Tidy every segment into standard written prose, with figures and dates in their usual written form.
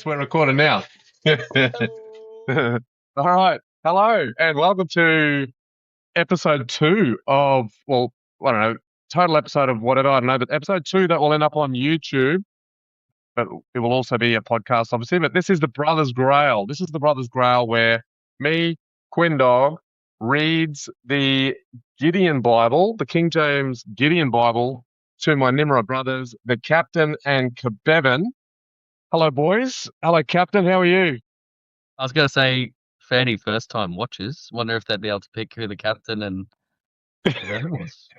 Yes, we're recording now. All right. Hello, and welcome to episode 2 of, well, I don't know, total episode of whatever, I don't know, but episode 2 that will end up on YouTube, but it will also be a podcast, obviously. But this is the Brothers Grail. This is the Brothers Grail where me, Quinn Dog, reads the Gideon Bible, the King James Gideon Bible, to my Nimrod brothers, the Captain and Kebevin. Hello, boys. Hello, Captain. How are you? I was going to say, for any first-time watchers, wonder if they'd be able to pick who the captain and who was.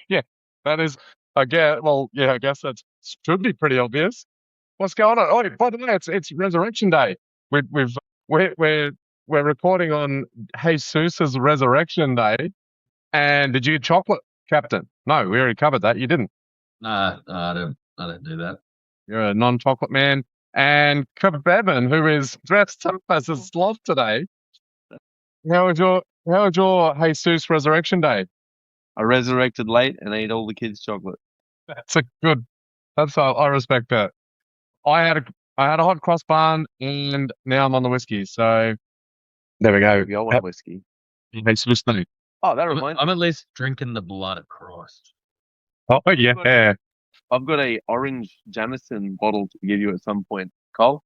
Yeah, that is, I guess, well, yeah, I guess that should be pretty obvious. What's going on? Oh, by the way, it's Resurrection Day. We're recording on Jesus's Resurrection Day. And did you get chocolate, Captain? No, we already covered that. You didn't. No, I don't do that. You're a non-chocolate man. And Kebevin, who is dressed up as a sloth today. How was your Jesus Resurrection Day? I resurrected late and ate all the kids' chocolate. I respect that. I had a hot cross bun and now I'm on the whiskey. So there we go. I want whiskey. Jesus Day. Oh, that reminds me. I'm at least drinking the blood of Christ. Oh yeah. I've got a orange Jameson bottle to give you at some point, Cole.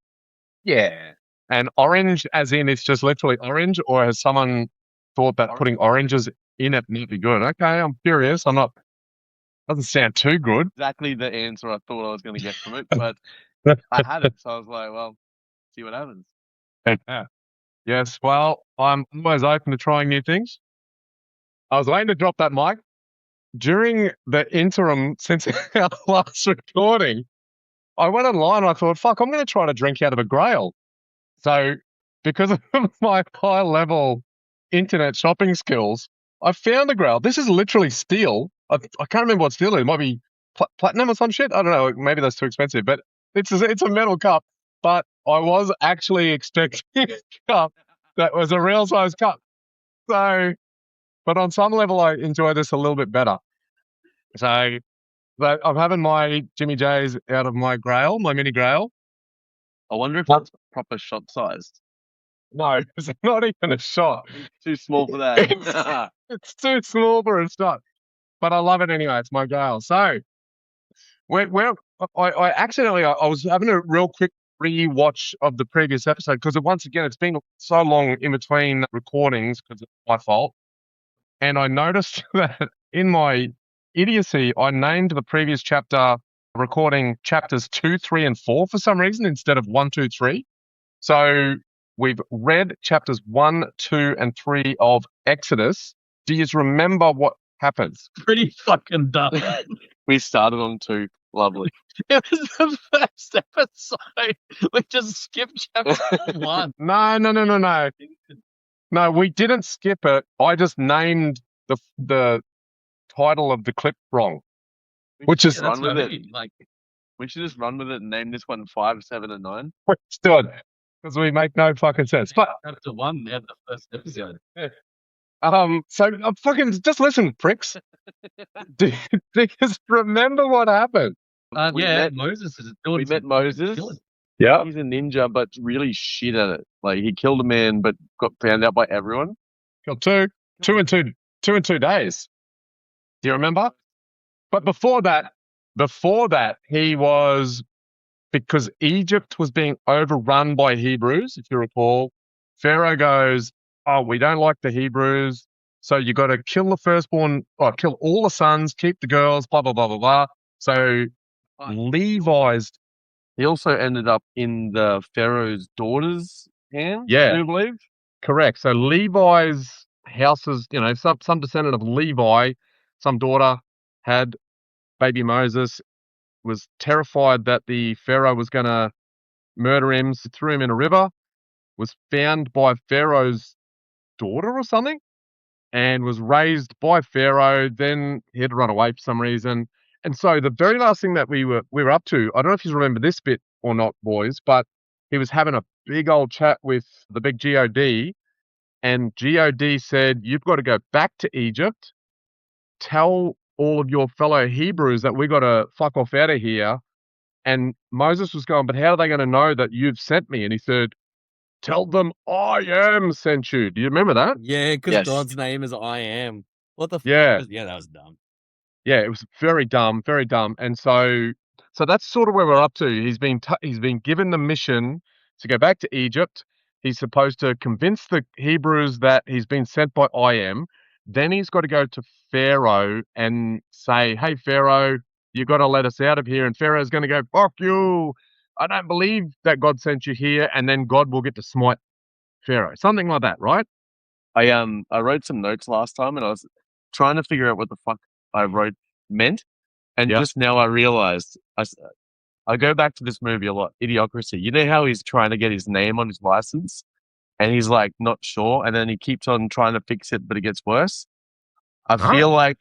Yeah. And orange as in it's just literally orange, or has someone thought that putting oranges in it might be good? Okay, I'm curious. Doesn't sound too good. Exactly the answer I thought I was going to get from it, but I had it, so I was like, well, see what happens. Yeah. Yes, well, I'm always open to trying new things. I was waiting to drop that mic. During the interim since our last recording, I went online and I thought, fuck, I'm going to try to drink out of a Grail. So because of my high-level internet shopping skills, I found a Grail. This is literally steel. I can't remember what steel it is. It might be platinum or some shit. I don't know. Maybe that's too expensive. But it's a metal cup. But I was actually expecting a cup that was a real size cup. So, but on some level, I enjoy this a little bit better. So, but I'm having my Jimmy J's out of my Grail, my mini Grail. I wonder if that's proper shot sized. No, it's not even a shot. Too small for that. It's too small for a shot. But I love it anyway. It's my Grail. So, I was having a real quick re-watch of the previous episode because once again, it's been so long in between recordings because it's my fault. And I noticed that in my idiocy, I named the previous chapter recording chapters 2, 3, and 4 for some reason instead of 1, 2, 3. So we've read chapters 1, 2, and 3 of Exodus. Do you remember what happens? Pretty fucking dumb. We started on 2. Lovely. It was the first episode. We just skipped chapter 1. No. No, we didn't skip it. I just named the title of the clip wrong. Which is run with it. We should just run with it and name this one 5, 7, and 9. Let's do it. Because we make no fucking sense. But chapter 1, yeah, the first episode. So fucking just listen, pricks. do you just remember what happened? Moses is doing. We met Moses. Yeah, he's a ninja, but really shit at it. Like he killed a man, but got found out by everyone. Killed two in 2 days. Do you remember? But before that, he was, because Egypt was being overrun by Hebrews, if you recall. Pharaoh goes, "Oh, we don't like the Hebrews, so you got to kill the firstborn, or kill all the sons, keep the girls, blah blah blah blah blah." So Levi's. He also ended up in the Pharaoh's daughter's hands. Yeah, I believe. Correct. So Levi's houses, some descendant of Levi, some daughter had baby Moses, was terrified that the Pharaoh was going to murder him, so threw him in a river, was found by Pharaoh's daughter or something, and was raised by Pharaoh. Then he had to run away for some reason. And so the very last thing that we were up to, I don't know if you remember this bit or not, boys, but he was having a big old chat with the big God, and God said, "You've got to go back to Egypt, tell all of your fellow Hebrews that we got to fuck off out of here And Moses was going, but how are they going to know that you've sent me? And he said, tell them I am sent you. Do you remember that? Yeah, because Yes. God's name is I am. What the Yeah. Yeah, that was dumb. Yeah, it was very dumb, very dumb. And so that's sort of where we're up to. He's been given the mission to go back to Egypt. He's supposed to convince the Hebrews that he's been sent by I am. Then he's got to go to Pharaoh and say, hey, Pharaoh, you got to let us out of here. And Pharaoh's going to go, fuck you. I don't believe that God sent you here. And then God will get to smite Pharaoh. Something like that, right? I wrote some notes last time and I was trying to figure out what the fuck I wrote meant. And Yeah. just now I realized I go back to this movie a lot, Idiocracy. You know how he's trying to get his name on his license and he's like not sure and then he keeps on trying to fix it, but it gets worse. I Huh? feel like,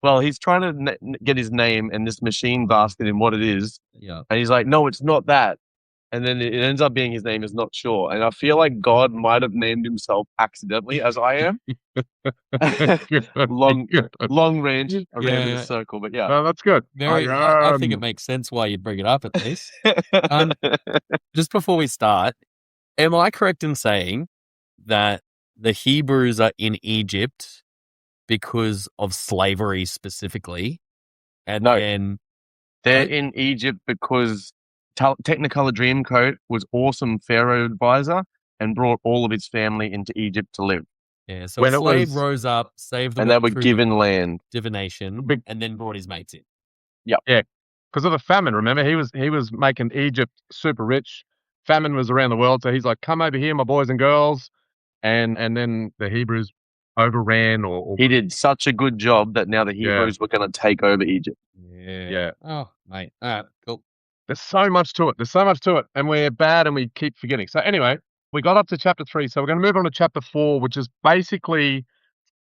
well, he's trying to get his name and this machine's asking him what it is. Yeah. And he's like, no, it's not that. And then it ends up being his name is not sure. And I feel like God might have named himself accidentally as I am. long range around in a circle, but yeah. Oh, that's good. I think it makes sense why you'd bring it up at least. Just before we start, am I correct in saying that the Hebrews are in Egypt because of slavery specifically? And No. then They're in Egypt because Technicolor Dreamcoat was awesome Pharaoh advisor and brought all of his family into Egypt to live. Yeah, so a slave rose up, saved them, and they were given land, divination, and then brought his mates in. Yep. Yeah, because of the famine. Remember, he was making Egypt super rich. Famine was around the world, so he's like, "Come over here, my boys and girls," and then the Hebrews overran or he did such a good job that now the Hebrews were going to take over Egypt. Yeah. Oh, mate. All right, cool. There's so much to it. There's so much to it, and we're bad, and we keep forgetting. So anyway, we got up to chapter 3, so we're going to move on to chapter 4, which is basically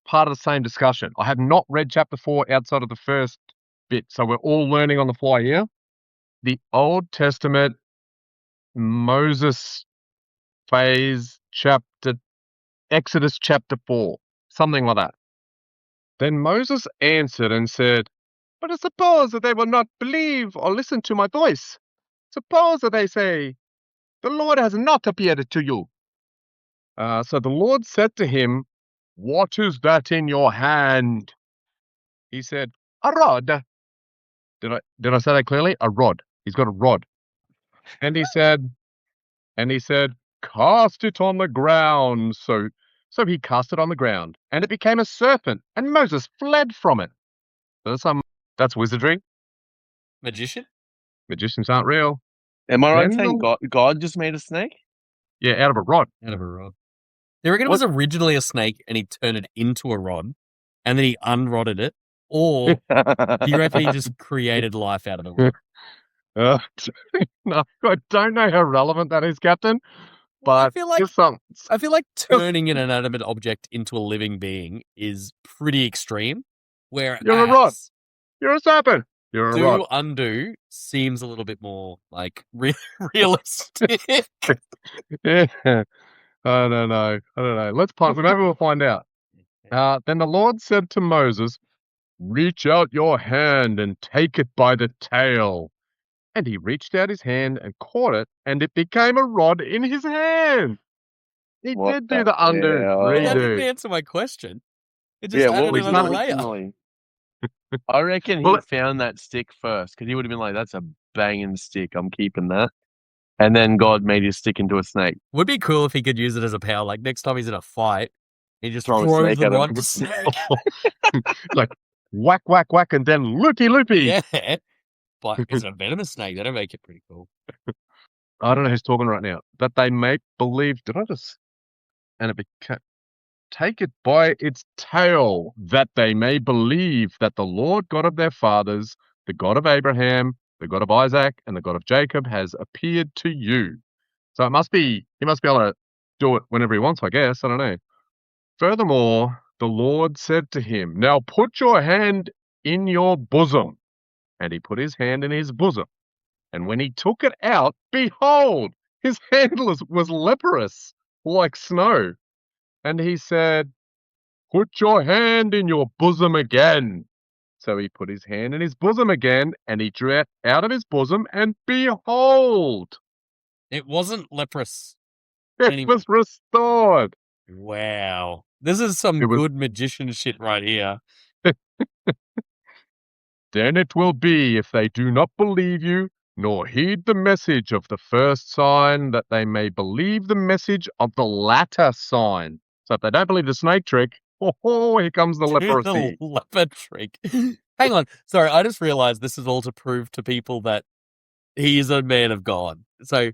part of the same discussion. I have not read chapter 4 outside of the first bit, so we're all learning on the fly here. The Old Testament Moses phase Exodus chapter 4, something like that. Then Moses answered and said, but I suppose that they will not believe or listen to my voice. Suppose that they say, the Lord has not appeared to you. So the Lord said to him, what is that in your hand? He said, a rod. Did I say that clearly? A rod. He's got a rod. And he said, cast it on the ground. So he cast it on the ground, and it became a serpent, and Moses fled from it. That's wizardry. Magician? Magicians aren't real. Am I right saying God just made a snake? Yeah, out of a rod. Out of a rod. They reckon it was originally a snake and he turned it into a rod and then he unrodded it, or do you reckon he just created life out of the rod? No, I don't know how relevant that is, Captain. But I feel like turning an inanimate object into a living being is pretty extreme. Whereas you're a rod. You're a serpent. You're a rod. Do undo seems a little bit more like realistic. Yeah. I don't know. Let's pause. Maybe we'll find out. Then the Lord said to Moses, reach out your hand and take it by the tail. And he reached out his hand and caught it, and it became a rod in his hand. He did do the undo, redo. That didn't answer my question. It just added another layer. I reckon he found that stick first, because he would have been like, that's a banging stick. I'm keeping that. And then God made his stick into a snake. Would be cool if he could use it as a power. Like next time he's in a fight, he just throws the rod. Like whack, whack, whack, and then loopy, loopy. Yeah. But is it a venomous snake? That'll make it pretty cool. I don't know who's talking right now. That they may believe. And it became. Take it by its tail, that they may believe that the Lord God of their fathers, the God of Abraham, the God of Isaac, and the God of Jacob has appeared to you. So he must be able to do it whenever he wants, I guess. I don't know. Furthermore, the Lord said to him, now put your hand in your bosom. And he put his hand in his bosom. And when he took it out, behold, his hand was leprous, like snow. And he said, put your hand in your bosom again. So he put his hand in his bosom again, and he drew it out of his bosom, and behold, It wasn't leprous. it Anyway. was restored. Wow. This is some It was- good magician shit right here. Then it will be, if they do not believe you, nor heed the message of the first sign, that they may believe the message of the latter sign. So if they don't believe the snake trick, here comes the leprosy. The leper trick. Hang on. Sorry, I just realized this is all to prove to people that he is a man of God. So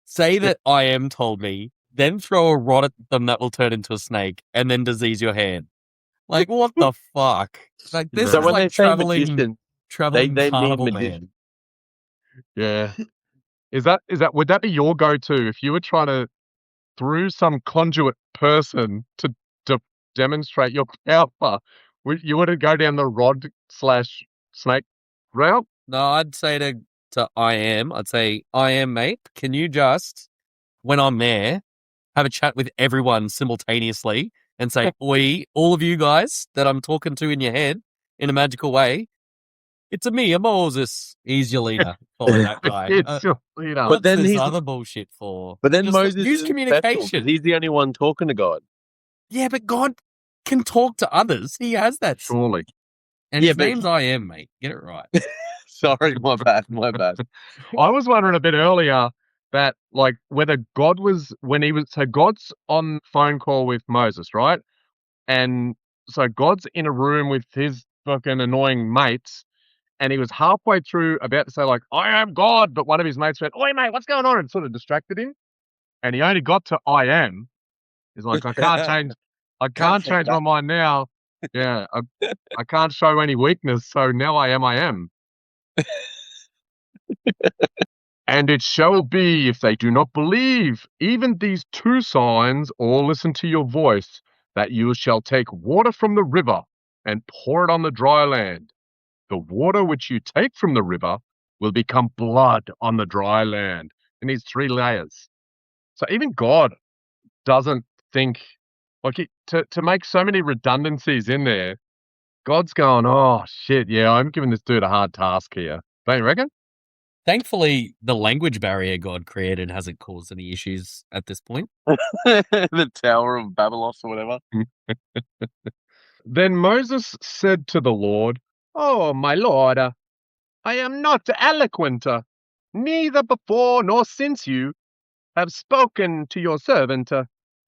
say that I am told me, then throw a rod at them that will turn into a snake, and then disease your hand. Like, what the fuck? Like, this So is when like they say magician, traveling they mean carnival magician. Yeah. Would that be your go-to if you were trying to, through some conduit person to demonstrate your power? You wouldn't go down the rod/snake route? No, I'd say to I'd say, mate, can you just, when I'm there, have a chat with everyone simultaneously and say, all of you guys that I'm talking to in your head in a magical way, it's me, a Moses. He's your leader. Follow that guy. It's your leader. But What's then this he's- other bullshit for? But then Just Moses use is communication. special 'cause he's the only one talking to God. Yeah, but God can talk to others. He has that. Surely. And Yeah, his but name's mate. Get it right. Sorry, my bad. I was wondering a bit earlier that, like, whether God was, so God's on phone call with Moses, right? And so God's in a room with his fucking annoying mates, and he was halfway through about to say, like, I am God, but one of his mates went, oi, mate, what's going on? And sort of distracted him. And he only got to I am. He's like, I can't change my mind now. Yeah, I can't show any weakness, so now I am. And it shall be, if they do not believe even these two signs, or listen to your voice, that you shall take water from the river and pour it on the dry land. The water which you take from the river will become blood on the dry land. It needs 3 layers. So even God doesn't think, like, to make so many redundancies in there, God's going, oh, shit, yeah, I'm giving this dude a hard task here. Don't you reckon? Thankfully, the language barrier God created hasn't caused any issues at this point. The Tower of Babylon or whatever. Then Moses said to the Lord, Oh, my Lord, I am not eloquent, neither before nor since you have spoken to your servant,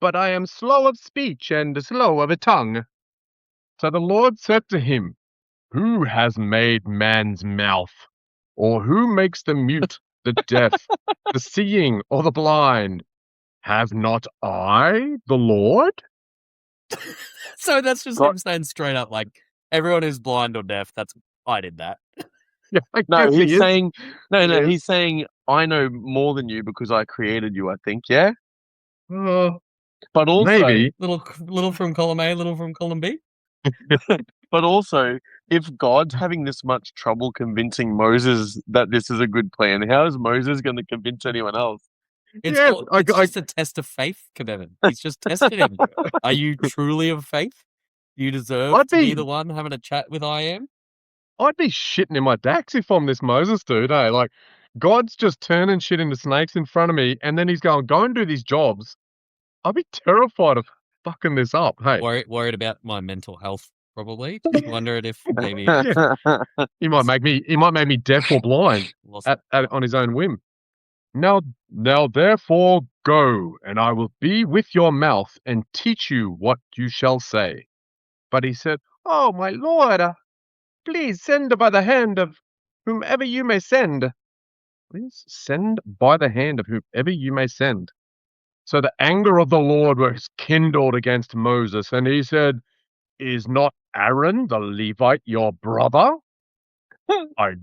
but I am slow of speech and slow of a tongue. So the Lord said to him, Who has made man's mouth? Or who makes the mute, the deaf, the seeing, or the blind? Have not I, the Lord? So that's just God- him saying straight up, like, everyone who's blind or deaf, I did that. Yeah, I No, guess he he's is. saying He is. he's saying I know more than you because I created you, I think, yeah? But also Maybe. Little from column A, little from column B. But also, if God's having this much trouble convincing Moses that this is a good plan, how is Moses going to convince anyone else? It's, Yeah, it's just a test of faith, Kevin. He's just tested him. Are you truly of faith? Do you deserve I'd to be be- the one having a chat with I am? I'd be shitting in my dacks if I'm this Moses dude, eh? Like, God's just turning shit into snakes in front of me, and then he's going, go and do these jobs. I'd be terrified of fucking this up, hey? Worried about my mental health, probably. Wondering if maybe He might make me deaf or blind lost. on his own whim. Now therefore go, and I will be with your mouth and teach you what you shall say. But he said, Oh, my Lord, please send by the hand of whomever you may send. Please send by the hand of whomever you may send. So the anger of the Lord was kindled against Moses, and he said, Is not Aaron the Levite your brother? I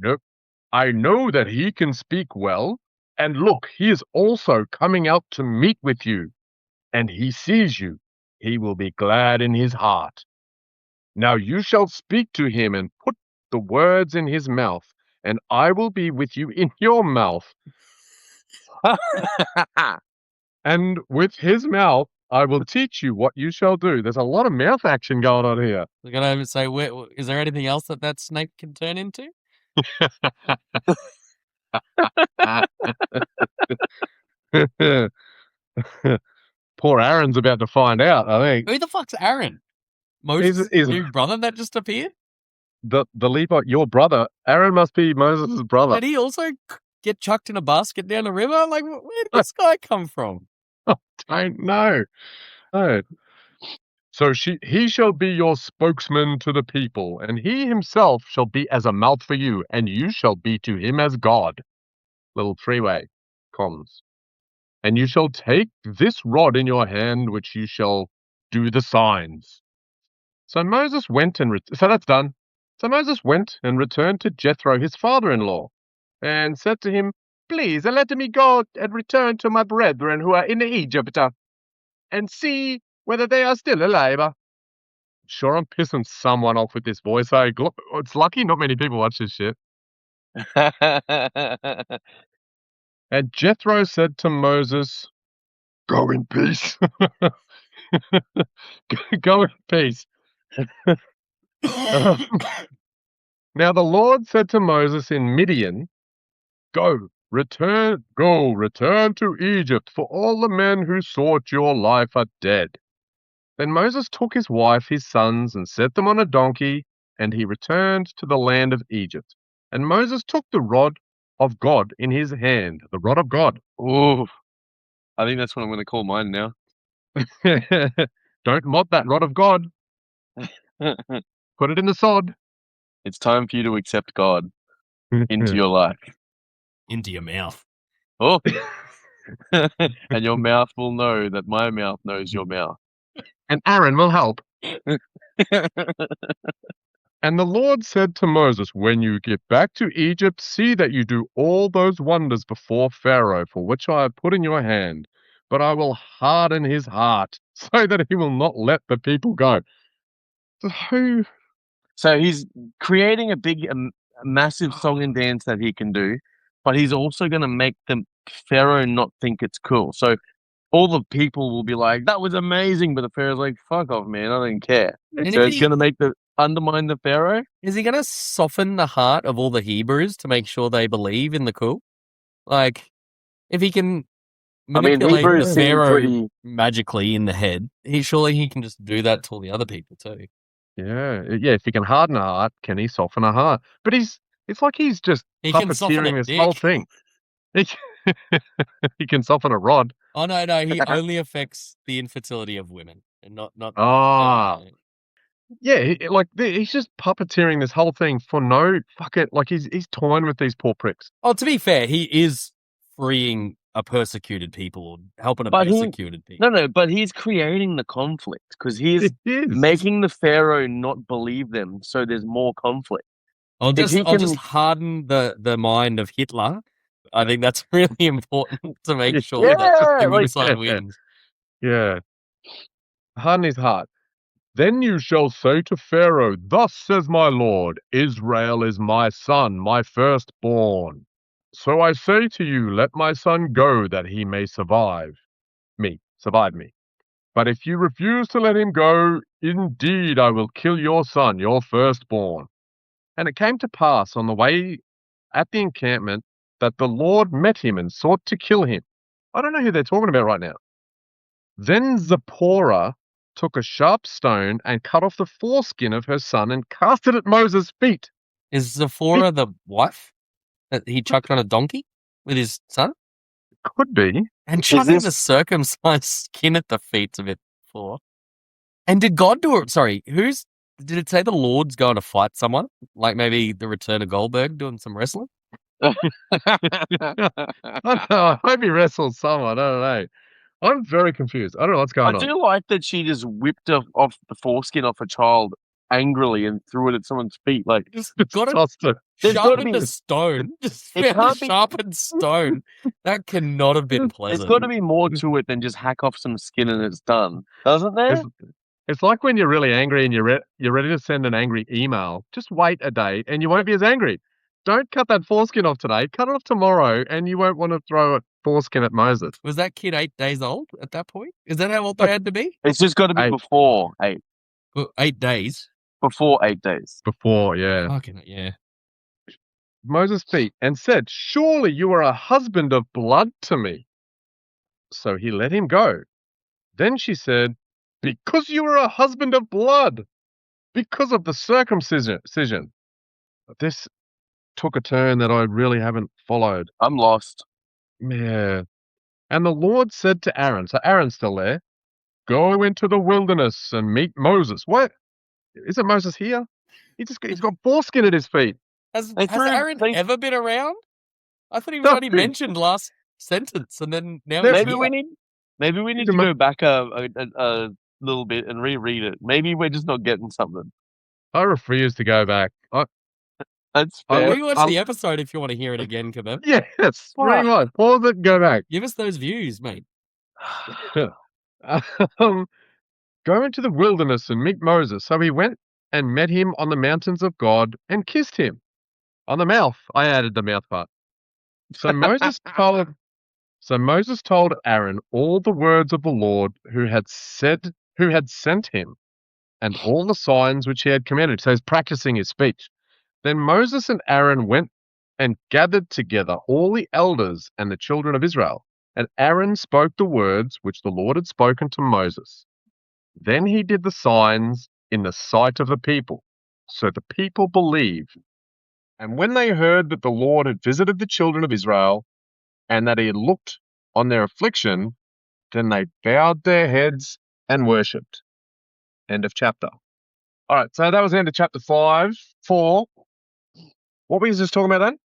know that he can speak well, and look, he is also coming out to meet with you, and he sees you. He will be glad in his heart. Now you shall speak to him and put the words in his mouth, and I will be with you in your mouth, and with his mouth I will teach you what you shall do. There's a lot of mouth action going on here. We're gonna say, is there anything else that snake can turn into? Poor Aaron's about to find out, I think. Who the fuck's Aaron? Moses' He's new brother that just appeared? the Levite, your brother. Aaron must be Moses' brother. Did he also get chucked in a basket down the river? Like, where did this guy come from? Don't know. No. So he shall be your spokesman to the people, and he himself shall be as a mouth for you, and you shall be to him as God. Little three-way comms. And you shall take this rod in your hand, which you shall do the signs. So Moses went and so that's done. So Moses went and returned to Jethro, his father-in-law, and said to him, "Please let me go and return to my brethren who are in Egypt, and see whether they are still alive." Sure, I'm pissing someone off with this voice. It's lucky not many people watch this shit. And Jethro said to Moses, "Go in peace." Go in peace. Now the Lord said to Moses in Midian, return to Egypt, for all the men who sought your life are dead." Then Moses took his wife, his sons, and set them on a donkey, and he returned to the land of Egypt. And Moses took the rod of God in his hand, the rod of God. Ooh, I think that's what I'm going to call mine now. Don't mod that rod of God. Put it in the sod. It's time for you to accept God into your life. Into your mouth. Oh, and your mouth will know that my mouth knows your mouth. And Aaron will help. And the Lord said to Moses, "When you get back to Egypt, see that you do all those wonders before Pharaoh, for which I have put in your hand. But I will harden his heart, so that he will not let the people go." So he's creating a massive song and dance that he can do, but he's also going to make the Pharaoh not think it's cool. So all the people will be like, "That was amazing," but the Pharaoh's like, "Fuck off, man, I don't care." And So if it's he- going to undermine the Pharaoh. Is he going to soften the heart of all the Hebrews to make sure they believe in the coup? Like, if he can manipulate Hebrews the seem Pharaoh pretty- magically in the head, surely he can just do that to all the other people too. Yeah. If he can harden a heart, can he soften a heart? But it's like he's just He can soften puppeteering a this dick. whole thing. He can soften a rod. Oh no, he only affects the infertility of women and not. Ah. Yeah, he's just puppeteering this whole thing for no fuck it. Like he's toying with these poor pricks. Oh, to be fair, he is freeing a persecuted people or helping a But persecuted people. No, but he's creating the conflict because he's It is. making the Pharaoh not believe them, so there's more conflict. I'll if he just can- harden the mind of Hitler. I think that's really important to make sure Yeah, that the like- good side wins. Yeah. Harden his heart. Then you shall say to Pharaoh, "Thus says my Lord, Israel is my son, my firstborn. So I say to you, let my son go, that he may survive me. But if you refuse to let him go, indeed I will kill your son, your firstborn." And it came to pass on the way at the encampment that the Lord met him and sought to kill him. I don't know who they're talking about right now. Then Zipporah took a sharp stone and cut off the foreskin of her son and cast it at Moses' feet. Is Zephora the wife that he chucked on a donkey with his son? Could be. And chucking this- the circumcised skin at the feet's a bit for. And did God do it? Sorry, did it say the Lord's going to fight someone? Like maybe the return of Goldberg doing some wrestling? I hope he wrestled someone. I don't know. I'm very confused. I don't know what's I going on. do like that she just whipped off the foreskin off a child angrily and threw it at someone's feet. Like, Just Just got it tossed it. There's gotta sharpened be- a stone. Just it found a can't be- sharpened stone. That cannot have been there's pleasant. got to be more to it than just hack off some skin and it's done, doesn't there? It's like when you're really angry and you're ready to send an angry email. Just wait a day and you won't be as angry. Don't cut that foreskin off today. Cut it off tomorrow and you won't want to throw it foreskin at Moses. Was that kid 8 days old at that point? Is that how old they had to be? It's just got to be 8. before 8. Well, 8 days. Before 8 days. Before, yeah. Fucking yeah. Moses' feet and said, "Surely you are a husband of blood to me." So he let him go. Then she said, "Because you are a husband of blood, because of the circumcision." This took a turn that I really haven't followed. I'm lost. Yeah. And the Lord said to Aaron, so Aaron's still there, "Go into the wilderness and meet Moses." What? Isn't Moses here? He's got foreskin at his feet. Has They threw- Aaron they- ever been around? I thought he was only Nothing. mentioned last sentence, and then now Maybe he's Maybe here. we need He's a to mo- go back a little bit and reread it. Maybe we're just not getting something. I refuse to go back. That's I fair. look- Rewatch the episode if you want to hear it again, Kebab. Yes, Fuck. rewind, pause it, go back. Give us those views, mate. Go into the wilderness and meet Moses. So he went and met him on the mountains of God and kissed him on the mouth. I added the mouth part. So Moses told Aaron all the words of the Lord who had sent him, and all the signs which he had commanded. So he's practicing his speech. Then Moses and Aaron went and gathered together all the elders and the children of Israel. And Aaron spoke the words which the Lord had spoken to Moses. Then he did the signs in the sight of the people. So the people believed. And when they heard that the Lord had visited the children of Israel and that he had looked on their affliction, then they bowed their heads and worshipped. End of chapter. All right, so that was the end of chapter 4. What were you just talking about then?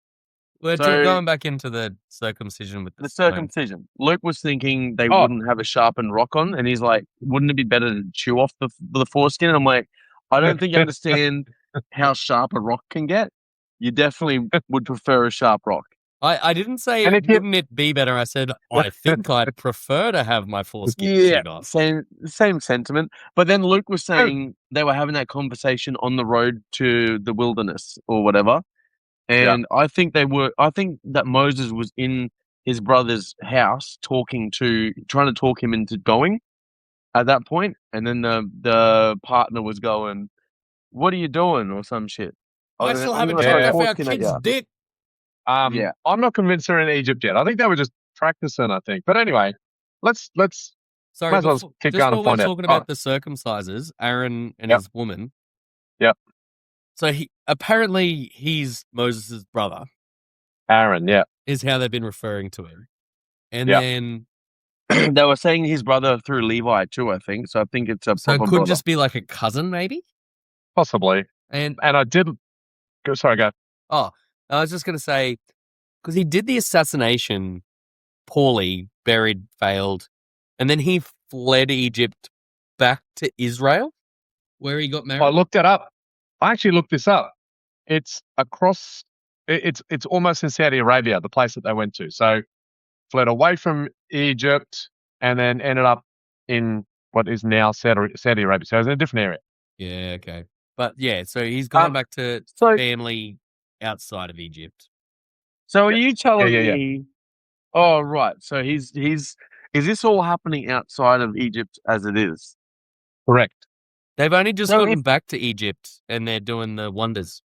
We're So- going back into the circumcision with The stone. circumcision. Luke was thinking they Oh. wouldn't have a sharpened rock on, and he's like, "Wouldn't it be better to chew off the foreskin?" And I'm like, "I don't think you understand how sharp a rock can get. You definitely would prefer a sharp rock." I didn't say And if you- wouldn't it be better. I said I think I'd prefer to have my foreskin chewed off. same sentiment. But then Luke was saying they were having that conversation on the road to the wilderness or whatever. And I think that Moses was in his brother's house trying to talk him into going at that point. And then the partner was going, "What are you doing?" or some shit. I I'm still gonna haven't throw checked a off our foreskin at kid's ya. dick. Yeah. I'm not convinced they're in Egypt yet. I think they were just practicing, I think. But anyway, let's Sorry, Might as well before, keep just going and while we're find out. talking about the circumcisers, Aaron and Yep. his woman. Yep. So he's Moses' brother, Aaron, yeah. is how they've been referring to him. And Yep. then They were saying his brother through Levi too, I think. So I think it's a so it proper could brother. just be like a cousin, maybe. Possibly. And And I did go I was just gonna say because he did the assassination poorly, buried, failed, and then he fled Egypt back to Israel, where he got married. I looked it up. I actually looked this up. It's across it's almost in Saudi Arabia, the place that they went to. So fled away from Egypt and then ended up in what is now Saudi Arabia. So it's in a different area. Yeah, okay. But yeah, so he's gone back to So family outside of Egypt. are you telling Yeah. me? Oh, right. So he's is this all happening outside of Egypt as it is? Correct. They've only just So gotten back to Egypt and they're doing the wonders.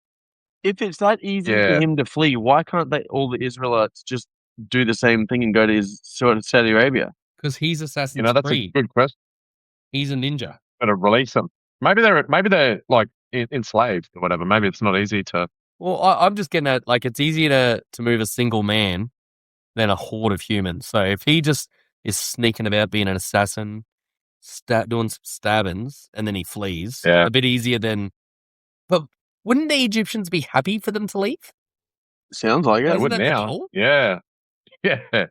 If it's that easy for Yeah. him to flee, why can't all the Israelites just do the same thing and go to Saudi Arabia? Because he's Assassin's That's Creed. a good question. He's a ninja. Better release them. Maybe they're like enslaved or whatever. Maybe it's not easy to. Well, I'm just getting at like it's easier to move a single man than a horde of humans. So if he just is sneaking about being an assassin, doing some stabbings, and then he flees, Yeah. a bit easier than. But wouldn't the Egyptians be happy for them to leave? Sounds like They it. Isn't would that the now. goal? Yeah. Yeah.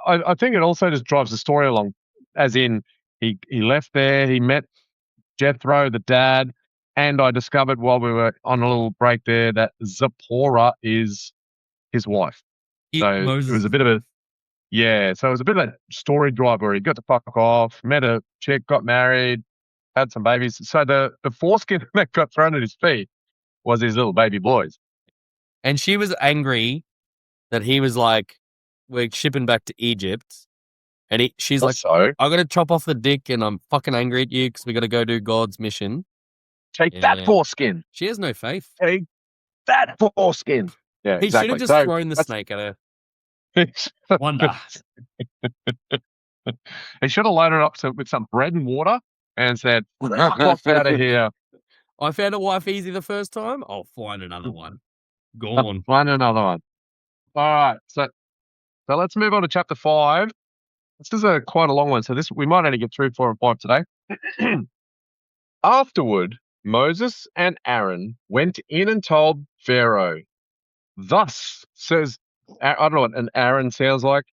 I think it also just drives the story along, as in he left there, he met Jethro, the dad, and I discovered while we were on a little break there that Zipporah is his wife. So it was a bit of a so it was a bit of a story drive where he got to fuck off, met a chick, got married, had some babies. So the foreskin that got thrown at his feet was his little baby boys. And she was angry that he was like, we're shipping back to Egypt. And she's like, So I'm going to chop off the dick and I'm fucking angry at you because we got to go do God's mission. take Yeah. that foreskin. She has no faith. Take that foreskin. Yeah, He should exactly. have just So thrown the that's- snake at her. Wonder. He should have loaded up with some bread and water and said, "Fuck off out of here." I found a wife easy the first time. I'll find another one. Gone. Find another one. All right. So let's move on to chapter 5. This is quite a long one. So we might only get through 4 and 5 today. Afterward, Moses and Aaron went in and told Pharaoh, "Thus says," I don't know what an Aaron sounds like.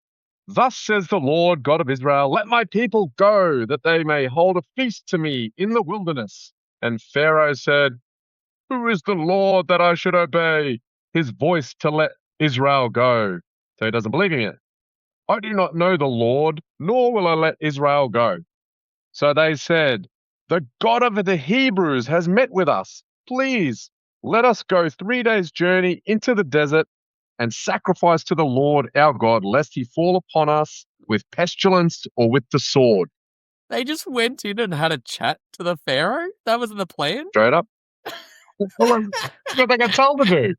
"Thus says the Lord God of Israel, let my people go, that they may hold a feast to me in the wilderness." And Pharaoh said, "Who is the Lord that I should obey his voice to let Israel go?" So he doesn't believe him yet. "I do not know the Lord, nor will I let Israel go." So they said, "The God of the Hebrews has met with us. Please let us go 3 days' journey into the desert and sacrifice to the Lord our God, lest he fall upon us with pestilence or with the sword." They just went in and had a chat to the Pharaoh? That wasn't the plan? Straight up. That's what they got told to do.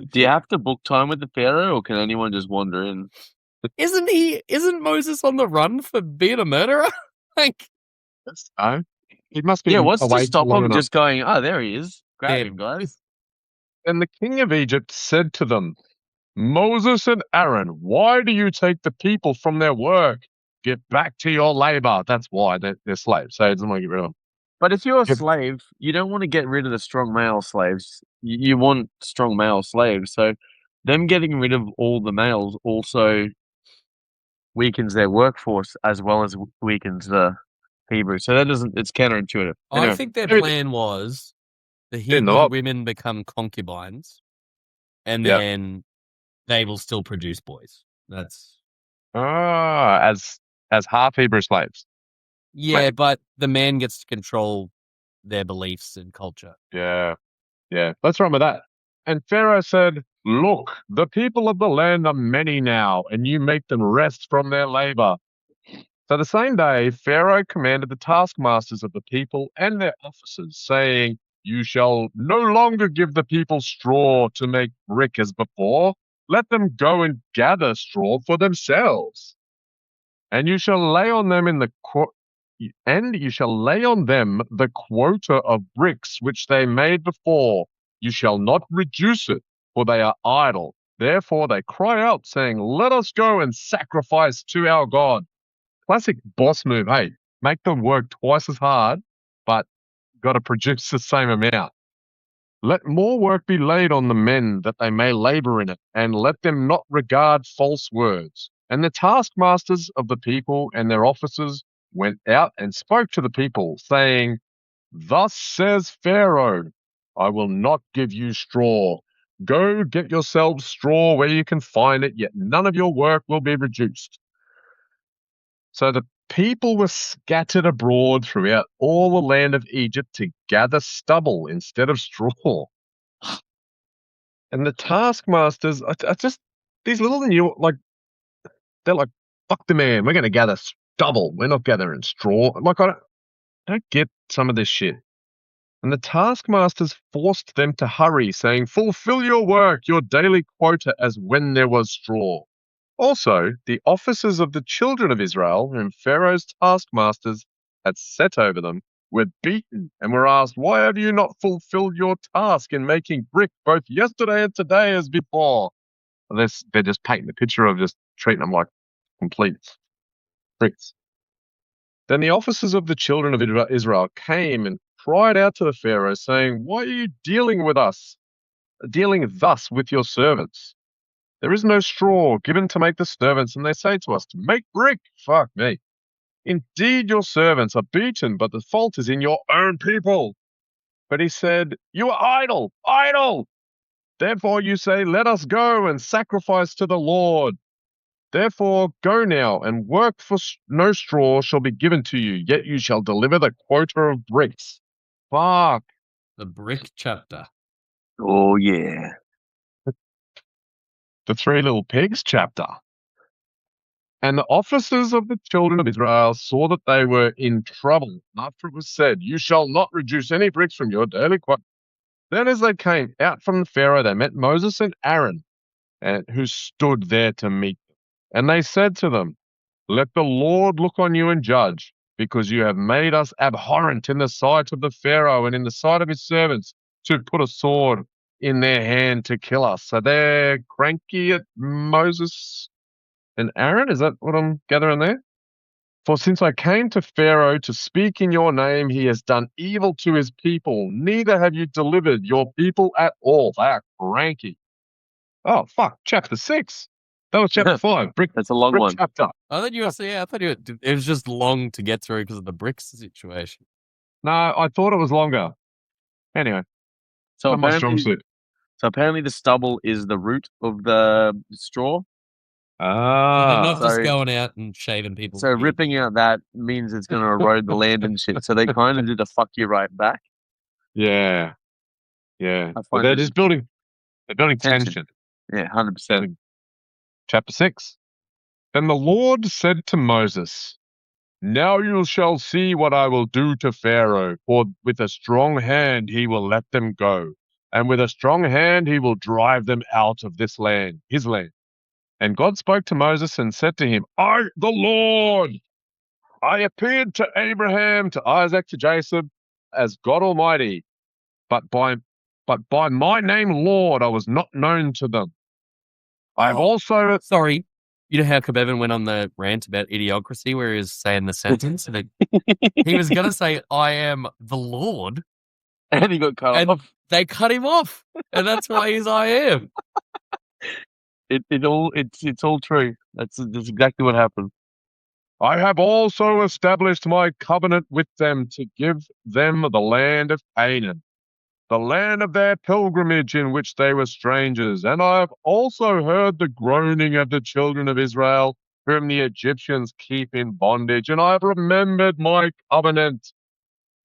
Do you have to book time with the Pharaoh, or can anyone just wander in? Isn't Moses on the run for being a murderer? Like, No. He must be Yeah, what's away to stop long him enough. just going, oh, there he is. Grab Yeah. him, guys. And the king of Egypt said to them, "Moses and Aaron, why do you take the people from their work? Get back to your labor." That's why they're slaves. So he doesn't want to get rid of them. But if you're a If- slave, you don't want to get rid of the strong male slaves. You want strong male slaves. So them getting rid of all the males also weakens their workforce as well as weakens the Hebrews. So it's counterintuitive. I Anyway, think their maybe- plan was the In the Hebrew mob. women become concubines, and Yep. then they will still produce boys. That's as half Hebrew slaves. yeah, but the man gets to control their beliefs and culture. Yeah. Let's run with that. And Pharaoh said, "Look, the people of the land are many now, and you make them rest from their labor." So the same day, Pharaoh commanded the taskmasters of the people and their officers, saying, "You shall no longer give the people straw to make brick as before. Let them go and gather straw for themselves. And you shall lay on them the quota of bricks which they made before. You shall not reduce it, for they are idle. Therefore they cry out, saying, Let us go and sacrifice to our God." Classic boss move. Hey, make them work twice as hard, but got to produce the same amount. "Let more work be laid on the men, that they may labor in it, and let them not regard false words." And the taskmasters of the people and their officers went out and spoke to the people, saying, "Thus says Pharaoh, I will not give you straw. Go get yourselves straw where you can find it, yet none of your work will be reduced." So the people were scattered abroad throughout all the land of Egypt to gather stubble instead of straw. And the taskmasters are just these little new, they're like, "Fuck the man, we're going to gather stubble. We're not gathering straw." Like, I don't get some of this shit. And the taskmasters forced them to hurry, saying, "Fulfill your work, your daily quota, as when there was straw." Also, the officers of the children of Israel, whom Pharaoh's taskmasters had set over them, were beaten and were asked, "Why have you not fulfilled your task in making brick both yesterday and today as before?" They're just painting the picture of just treating them like complete bricks. Then the officers of the children of Israel came and cried out to the Pharaoh, saying, "Why are you dealing thus with your servants? There is no straw given to make the servants, and they say to us, to make brick." Fuck me. "Indeed, your servants are beaten, but the fault is in your own people." But he said, "You are idle. Therefore you say, Let us go and sacrifice to the Lord. Therefore go now and work, for no straw shall be given to you, yet you shall deliver the quota of bricks." Fuck. The brick chapter. oh yeah. The Three Little Pigs chapter. And the officers of the children of Israel saw that they were in trouble after it was said, "You shall not reduce any bricks from your daily quota." Then as they came out from the Pharaoh, they met Moses and Aaron, who stood there to meet them. And they said to them, "Let the Lord look on you and judge, because you have made us abhorrent in the sight of the Pharaoh and in the sight of his servants, to put a sword in their hand to kill us." So they're cranky at Moses and Aaron. Is that what I'm gathering there? "For since I came to Pharaoh to speak in your name, he has done evil to his people. Neither have you delivered your people at all." They are cranky. Oh, fuck. Chapter 6. That was chapter 5. That's a long Brick one. chapter. I thought you were saying, I thought it was just long to get through because of the bricks situation. No, I thought it was longer. Anyway, So not my strong apparently, suit. the stubble is the root of the straw. So they're not So- just going out and shaving people. So ripping out that means it's going to erode the land and shit. So they kind of did a fuck you right back. Yeah. Yeah. I But find they're it- just building Tension. tension. Yeah, 100%. Chapter 6. Then the Lord said to Moses, "Now you shall see what I will do to Pharaoh, for with a strong hand he will let them go, and with a strong hand he will drive them out of this land, his land." And God spoke to Moses and said to him, "I, the Lord, I appeared to Abraham, to Isaac, to Jacob as God Almighty, but by my name, Lord, I was not known to them. I have also..." Sorry. You know how Kebevan went on the rant about idiocracy where he was saying the sentence? And he was going to say, "I am the Lord." And he got cut And off. they cut him off. And that's why he's "I am." It's all true. That's exactly what happened. "I have also established my covenant with them to give them the land of Canaan, the land of their pilgrimage in which they were strangers. And I have also heard the groaning of the children of Israel, whom the Egyptians keep in bondage, and I have remembered my covenant.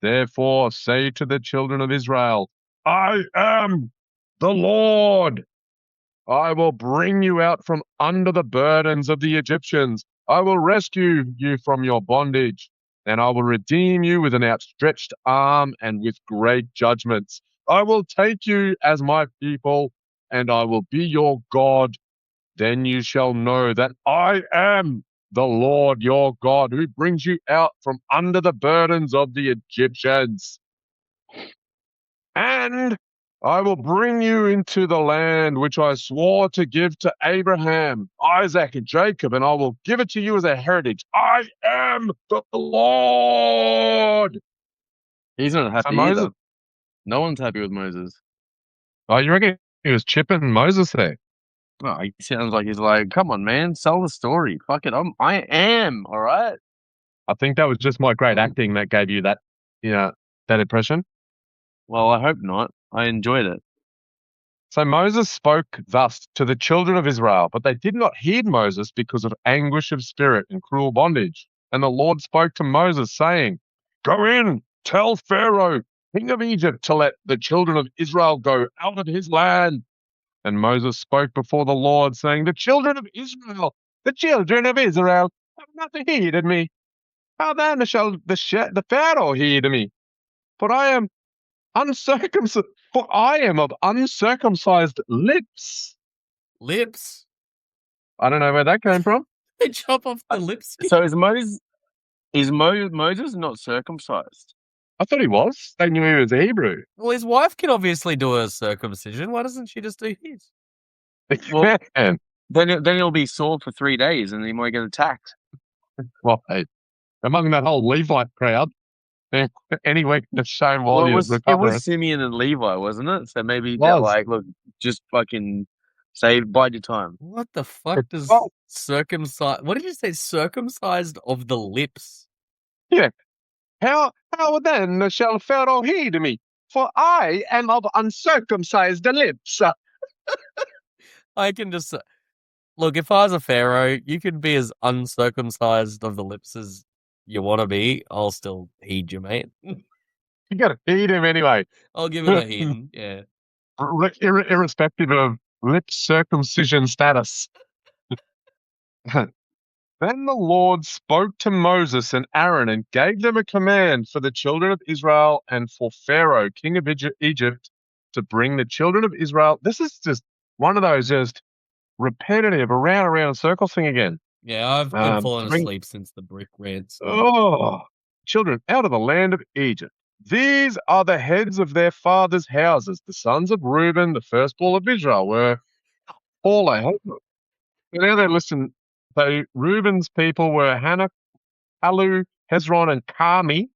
Therefore say to the children of Israel, I am the Lord. I will bring you out from under the burdens of the Egyptians. I will rescue you from your bondage, and I will redeem you with an outstretched arm and with great judgments. I will take you as my people, and I will be your God. Then you shall know that I am the Lord your God, who brings you out from under the burdens of the Egyptians. And I will bring you into the land which I swore to give to Abraham, Isaac, and Jacob, and I will give it to you as a heritage. I am the Lord." He's not happy Moses- either. No one's happy with Moses. Oh, you reckon he was chipping Moses there? Oh, he sounds like he's like, "Come on, man, sell the story. Fuck it, I am, all right." I think that was just my great acting that gave you that, that impression. Well, I hope not. I enjoyed it. So Moses spoke thus to the children of Israel, but they did not heed Moses because of anguish of spirit and cruel bondage. And the Lord spoke to Moses, saying, "Go in, tell Pharaoh, king of Egypt, to let the children of Israel go out of his land." And Moses spoke before the Lord, saying, the children of Israel have not heeded me. How then shall the Pharaoh heed me? For I am uncircumcised, for I am of uncircumcised lips. Lips. I don't know where that came from. They chop off the lips. So is Moses not circumcised? I thought he was. They knew he was Hebrew. Well, his wife can obviously do a circumcision. Why doesn't she just do his? Well- Man, Then he'll be sore for 3 days and he might get attacked. well, hey, among that whole Levite crowd, any weakness shown while Well, it he was was recovering. Simeon and Levi, wasn't it? So maybe It they're was. like, "Look, just fucking bide your time." What the fuck does Oh. circumcised? What did you say? Circumcised of the lips. How then shall Pharaoh heed me? For I am of uncircumcised lips. I can just look. If I was a pharaoh, you could be as uncircumcised of the lips as you want to be. I'll still heed you, mate. You got to heed him anyway, I'll give it a heed. Yeah. irrespective of lip circumcision status. Then the Lord spoke to Moses and Aaron and gave them a command for the children of Israel and for Pharaoh, king of Egypt, to bring the children of Israel. This is just one of those just repetitive around circle thing again. Yeah, I've been falling Bring- asleep since the brick red. So. Oh, children out of the land of Egypt. These are the heads of their fathers' houses. The sons of Reuben, the firstborn of Israel, were all I hope. So now they listen. So Reuben's people were Hanok, Alu, Hezron, and Carmi.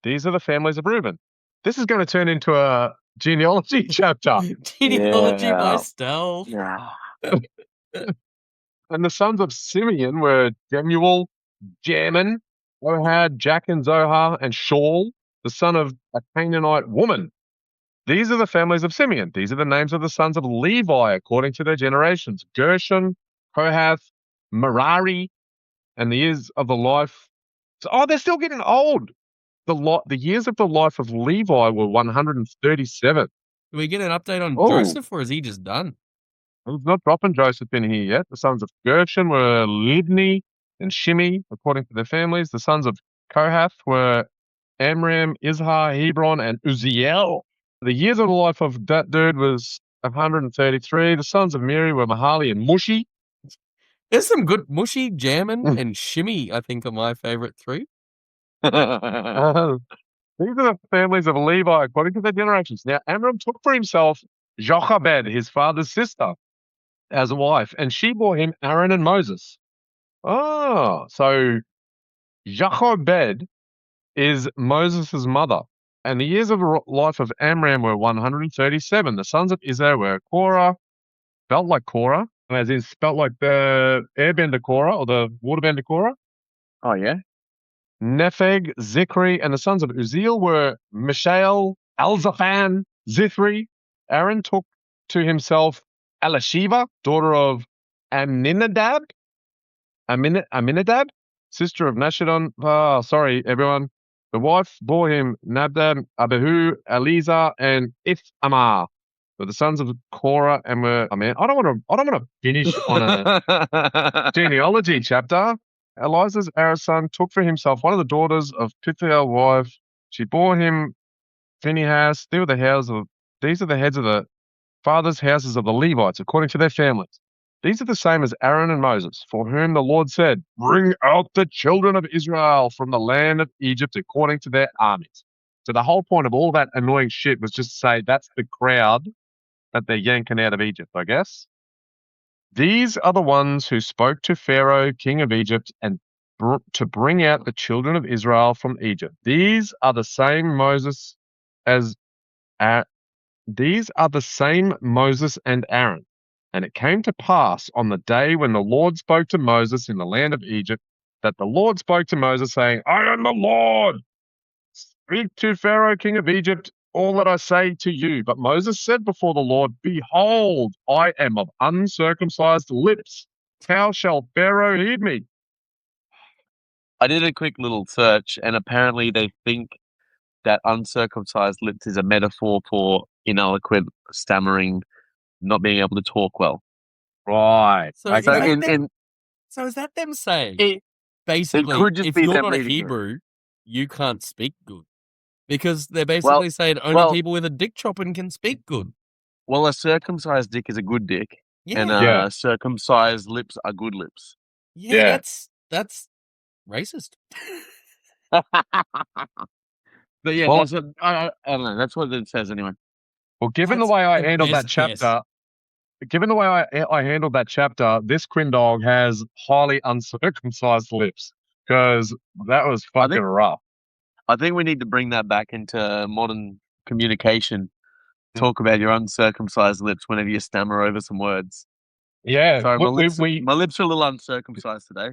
These are the families of Reuben. This is going to turn into a genealogy chapter. Genealogy by Yeah. stealth. Yeah. And the sons of Simeon were Jemuel, Jamin, Ohad, Jachin, Zohar, and Shaul, the son of a Canaanite woman. These are the families of Simeon. These are the names of the sons of Levi according to their generations: Gershon, Kohath, Merari, and the years of the life. Oh, they're still getting old. The years of the life of Levi were 137. Do we get an update on Oh. Joseph, or is he just done? It's not dropping Joseph in here yet. The sons of Gershon were Libni and Shimi, according to their families. The sons of Kohath were Amram, Izhar, Hebron, and Uziel. The years of the life of that dude was 133. The sons of Miri were Mahali and Mushi. There's some good mushy, jammin', Mm. and shimmy, I think, are my favorite three. These are the families of Levi according to their generations. Now, Amram took for himself Jochebed, his father's sister, as a wife, and she bore him Aaron and Moses. Oh, so Jochebed is Moses' mother. And the years of the life of Amram were 137. The sons of Israel were Korah, spelt like Korah, as in spelt like the airbender Korah or the waterbender Korah. Oh, yeah? Nepheg, Zikri, and the sons of Uziel were Mishael, Elzaphan, Zithri. Aaron took to himself Elisheva, daughter of Aminadab, sister of Nashadon. Oh, sorry, everyone. The wife bore him Nabdab, Abihu, Eleazar, and Ithamar. But the sons of Korah and were. I mean, I don't want to finish on a genealogy chapter. Elizur's son took for himself one of the daughters of Pithiel's wife. She bore him Phinehas. These are the heads of the fathers' houses of the Levites, according to their families. These are the same as Aaron and Moses, for whom the Lord said, "Bring out the children of Israel from the land of Egypt according to their armies." So the whole point of all that annoying shit was just to say that's the crowd that they're yanking out of Egypt, I guess. These are the ones who spoke to Pharaoh, king of Egypt, and to bring out the children of Israel from Egypt. These are the same Moses and Aaron. And it came to pass on the day when the Lord spoke to Moses in the land of Egypt, that the Lord spoke to Moses, saying, "I am the Lord. Speak to Pharaoh, king of Egypt, all that I say to you." But Moses said before the Lord, "Behold, I am of uncircumcised lips. How shall Pharaoh heed me?" I did a quick little search, and apparently they think that uncircumcised lips is a metaphor for ineloquent, stammering, not being able to talk well. Right. So, Okay. is that in- them, in- so is that them saying, It basically, could just if be you're them not a reading it. Hebrew, you can't speak good? Because they're basically saying only well- people with a dick chopping can speak good. Well, a circumcised dick is a good dick, Yeah, and Yeah. circumcised lips are good lips. yeah, that's racist. But yeah, Well- that's what, I don't know. That's what it says anyway. Well, given the That's way I the handled that best guess. chapter, this Quindog has highly uncircumcised lips because that was I fucking think- rough. I think we need to bring that back into modern communication. Talk about your uncircumcised lips whenever you stammer over some words. Yeah, Sorry, my lips, we my lips are a little uncircumcised today.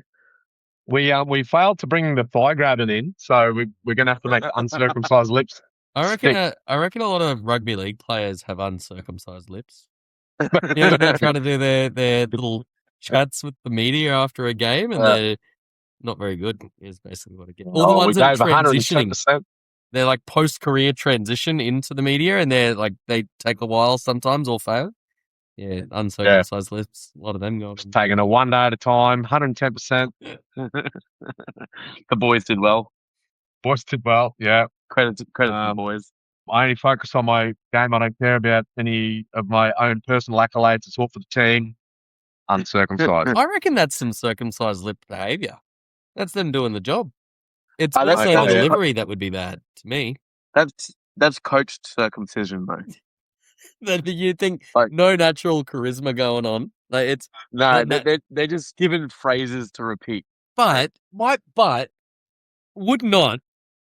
we failed to bring the thigh grabbing in, so we're gonna have to make uncircumcised lips. I reckon. Stick. I reckon a lot of rugby league players have uncircumcised lips. You know, when they're trying to do their little chats with the media after a game, and they're not very good. Is basically what I get. All the ones that are transitioning, 110%. they're like post-career transition into the media, and they're like they take a while sometimes or fail. Yeah, uncircumcised lips. A lot of them going. Just taking it one day at a time, 110%. The boys did well. Boys did well, yeah. Credit to the boys. I only focus on my game. I don't care about any of my own personal accolades. It's all for the team. Uncircumcised. I reckon that's some circumcised lip behavior. That's them doing the job. It's Oh, more that's- so the that's- delivery that would be bad to me. That's coached circumcision, though. That you think Like- no natural charisma going on. Like it's No, That- they're just given phrases to repeat. but would not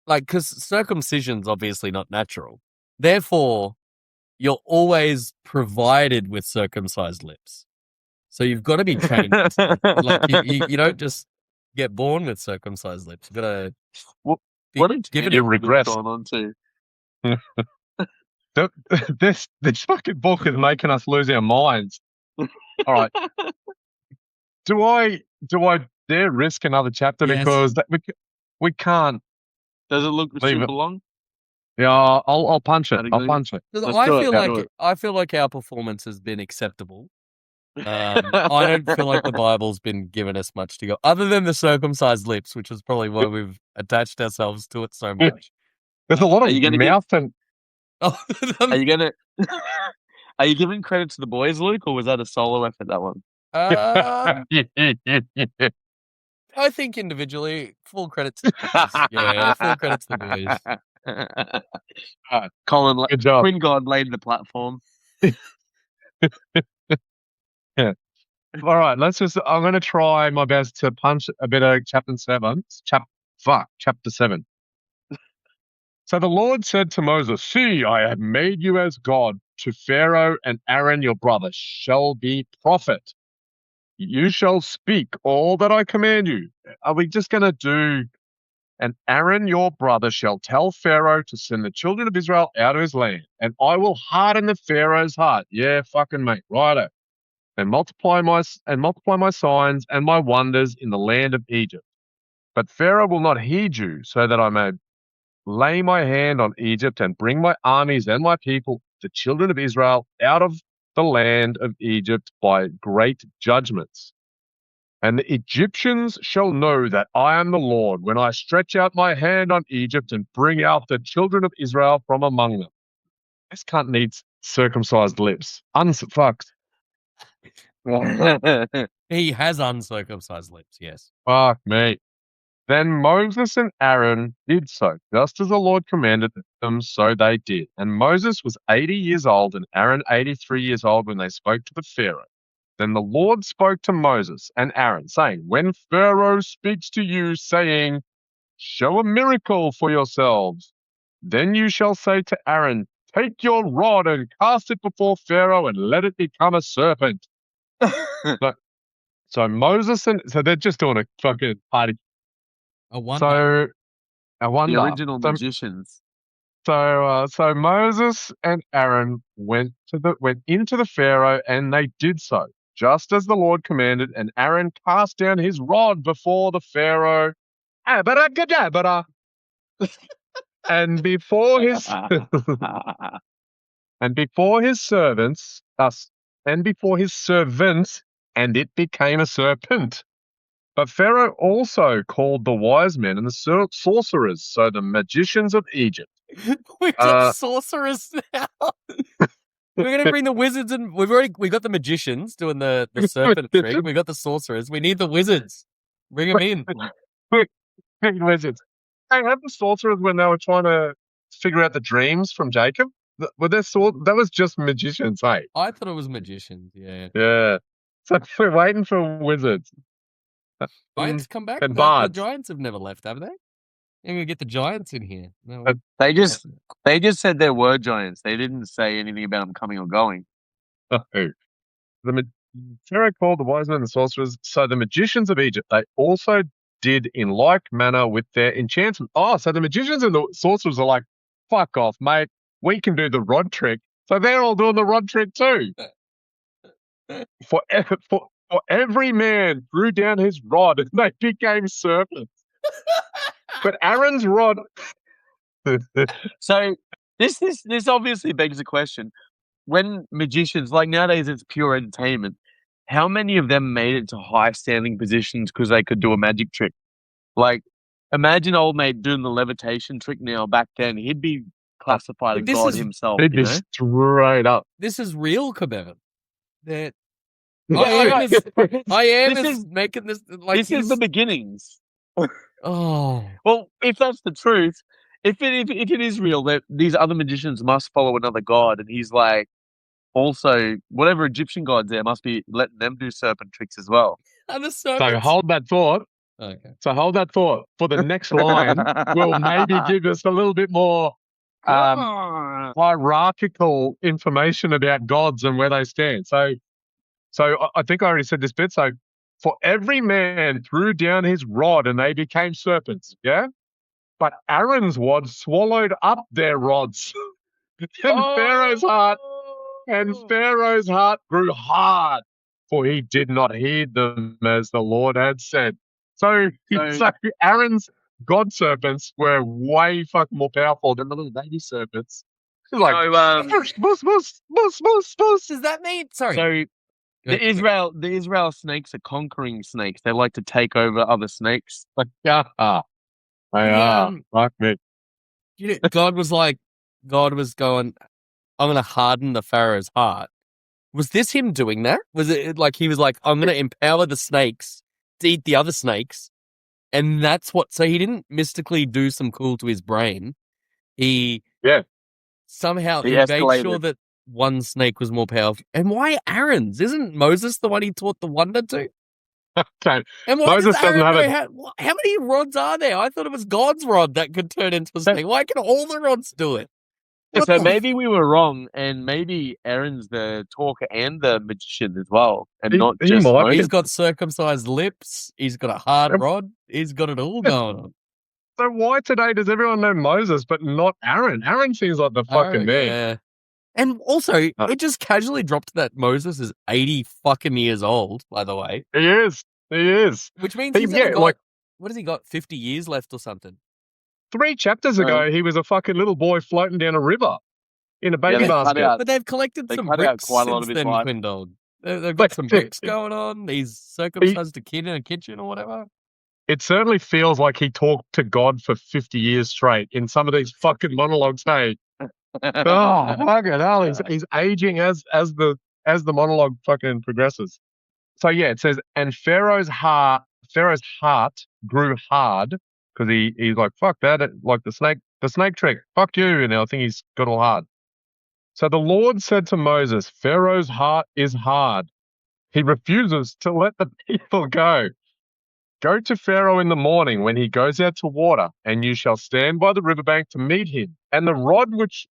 like because circumcision's obviously not natural. Therefore, you're always provided with circumcised lips. So you've got to be trained. Like you don't just get born with circumcised lips. You've got to What- be What a given You it. regress. going on too. This fucking book is making us lose our minds. All right. Do I dare risk another chapter Yes. because we can't? Does it look Leave super it. long? Yeah, I'll punch it. I'll Category? punch it. Let's I do it, feel yeah, like do it. I feel like our performance has been acceptable. I don't feel like the Bible's been giving us much to go, other than the circumcised lips, which is probably why we've attached ourselves to it so much. There's a lot Are of you gonna mouth and Oh, Are you gonna? Are you giving credit to the boys, Luke, or was that a solo effort? That one. I think individually, full credit to the boys. Yeah, full credit to the boys. Colin, Good job. Quinn God laid the platform. All right, I'm going to try my best to punch a bit of chapter 7. Chapter 7. So the Lord said to Moses, "See, I have made you as God to Pharaoh, and Aaron your brother shall be prophet. You shall speak all that I command you." Are we just going to do, "And Aaron your brother shall tell Pharaoh to send the children of Israel out of his land, and I will harden the Pharaoh's heart." Yeah, fucking mate, righto. And multiply my signs and my wonders in the land of Egypt. But Pharaoh will not heed you, so that I may lay my hand on Egypt and bring my armies and my people, the children of Israel, out of the land of Egypt by great judgments. And the Egyptians shall know that I am the Lord when I stretch out my hand on Egypt and bring out the children of Israel from among them. This cunt needs circumcised lips. Unfucked. He has uncircumcised lips, yes. Fuck me. Then Moses and Aaron did so, just as the Lord commanded them, so they did. And Moses was 80 years old and Aaron 83 years old when they spoke to the Pharaoh. Then the Lord spoke to Moses and Aaron, saying, "When Pharaoh speaks to you, saying, 'Show a miracle for yourselves,' then you shall say to Aaron, 'Take your rod and cast it before Pharaoh and let it become a serpent.'" So they're just doing a fucking party. A wonder. So I The wonder. original magicians. So Moses and Aaron went into the Pharaoh, and they did so, just as the Lord commanded. And Aaron cast down his rod before the Pharaoh, abracadabra, and before his servants, and it became a serpent. But Pharaoh also called the wise men and the sorcerers, so the magicians of Egypt. We got sorcerers now. We're gonna bring the wizards, and we got the magicians doing the serpent trick. We got the sorcerers. We need the wizards. Bring them in. Big wizards. Hey, have the sorcerers when they were trying to figure out the dreams from Jacob? That was just magicians, hey? I thought it was magicians. Yeah. Yeah. So we're waiting for wizards. Giants come back. and The bards. Giants have never left, have they? You're gonna get the Giants in here. No, They just said there were giants. They didn't say anything about them coming or going. Pharaoh called the wise men and the sorcerers, so the magicians of Egypt, they also did in like manner with their enchantment. Oh, so the magicians and the sorcerers are like, "Fuck off, mate. We can do the rod trick." So they're all doing the rod trick too. For every man threw down his rod and they became serpents. But Aaron's rod. So this obviously begs the question: when magicians, like nowadays it's pure entertainment, how many of them made it to high standing positions because they could do a magic trick? Like, imagine old mate doing the levitation trick now. Back then, he'd be classified as This God is- himself, He'd you be know? straight up. This is real, Kevin. That Yeah, I am This is is- making this like this is the beginnings. oh. Well, if that's the truth, if it is real, that these other magicians must follow another god, and he's like, also whatever Egyptian gods there must be letting them do serpent tricks as well. And the So serpents. hold that thought. Okay. So hold that thought. For the next line, will maybe give us a little bit more hierarchical information about gods and where they stand. So I think I already said this bit. So for every man threw down his rod and they became serpents. Yeah. But Aaron's rod swallowed up their rods. And Pharaoh's heart grew hard, for he did not heed them as the Lord had said. So Aaron's god serpents were way fucking more powerful than the little baby serpents. It's like, boost. Does that mean sorry? So the Israel snakes are conquering snakes. They like to take over other snakes. Like, yeah, they are. Fuck me. You know, God was going, I'm going to harden the Pharaoh's heart. Was this him doing that? Was it like he was like, I'm going to empower the snakes to eat the other snakes? And that's so he didn't mystically do some cool to his brain. He somehow He made escalated. sure that one snake was more powerful. And why Aaron's? Isn't Moses the one he taught the wonder to? Okay. And why Moses does doesn't Aaron have know how many rods are there? I thought it was God's rod that could turn into a snake. Why can all the rods do it? What So the maybe we were wrong, and maybe Aaron's the talker and the magician as well, and not He just might. Moses. He's got circumcised lips. He's got a hard rod. He's got it all going on. So why today does everyone know Moses but not Aaron? Aaron seems like the fucking man. Yeah. And also, it just casually dropped that Moses is 80 fucking years old, by the way. He is. Which means He- he's yeah, only got, like- what has he got, 50 years left or something? 3 chapters ago, he was a fucking little boy floating down a river in a baby they cut basket. out- But they've collected They some cut out bricks quite a lot since of his then, life. Quindog. They've got But- some bricks going on. He's circumcised a kid in a kitchen or whatever. It certainly feels like he talked to God for 50 years straight in some of these fucking monologues. Hey, oh, fucking hell, he's aging as the monologue fucking progresses. So yeah, it says, and Pharaoh's heart grew hard because he's like, fuck that, like the snake trick, fuck you, and I think he's got all hard. So the Lord said to Moses, Pharaoh's heart is hard. He refuses to let the people go. Go to Pharaoh in the morning when he goes out to water, and you shall stand by the riverbank to meet him. And the rod which